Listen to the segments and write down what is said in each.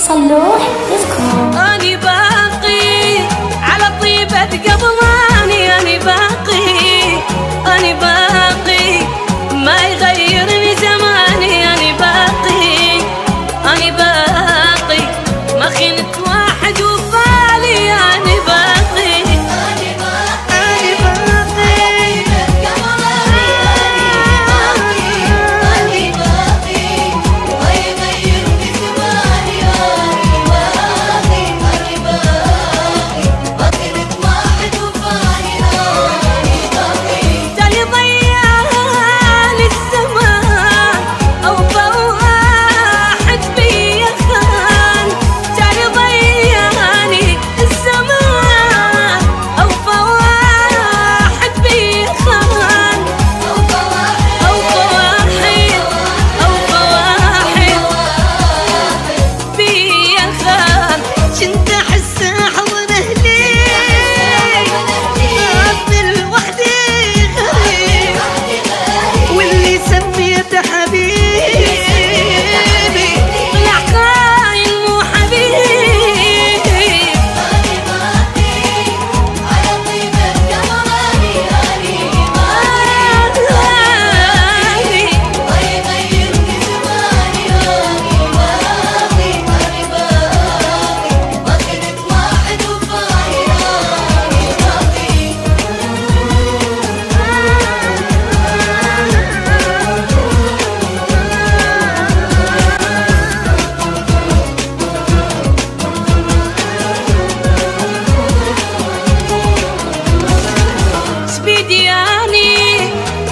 صلوح دوت. أني باقي على طيبة قبلاني، أني باقي أني باقي ما يغيرني زماني، أني باقي أني باقي ما خنت واحد وفالي، أني باقي أني باقي أني باقي أني باقي ما يغيرني زماني، أني باقي أني باقي ما خنت واحد وفالي، أني باقي تالي ضيعني الزمان أو واحد بيا خان، تالي ضيعني الزمان أو واحد بيا خان، أو واحد بيا خان، كنت أحس حضن أهلي أفضل وحدي غريب، واللي سميته حبيبي طلع خاين مو حبيبي. أني باقي على طيبة قمراني، أني باقي ما يغيرني زماني، أني باقي أني باقي ما خنت واحد وفاني، أني باقي سبيدي اني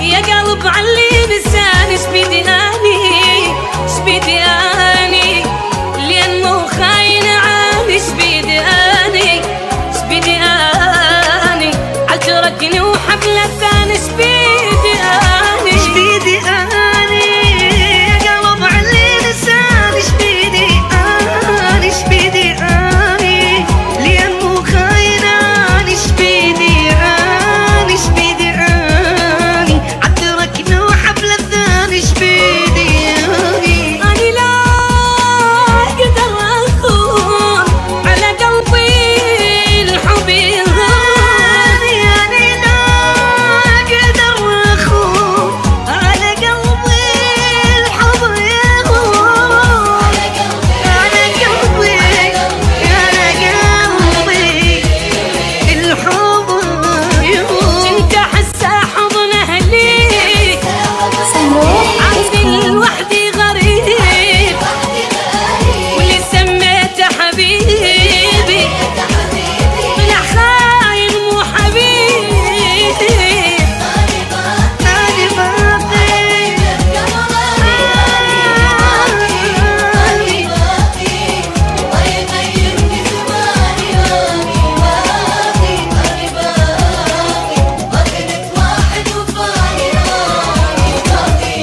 يا قلب علي لساني، سبيدي اني سبيدي اني لانه خاين عاني، سبيدي اني سبيدي اني عالتركني وحبله ثاني، سبيدي اني سبيدي اني يا قلب علي لساني، سبيدي اني سبيدي اني لانه خاين عاني، سبيدي اني سبيدي اني عالتركني وحبله ثاني، سبيدي اني اني لا اقدر اخون على قلبي الحب يغاني، اني لا اقدر اخون على قلبي الحب يغون، على قلبي على قلبي الحب يغون، كنت احس حضن اهلي صلوح عندي دوت. لوحدي غريب، واللي سميته حبيبي طلع خاين مو حبيبي. أني باقي أني باقي ما يغيرني زماني، أني باقي أني باقي ما خنت واحد وفاني، أني باقي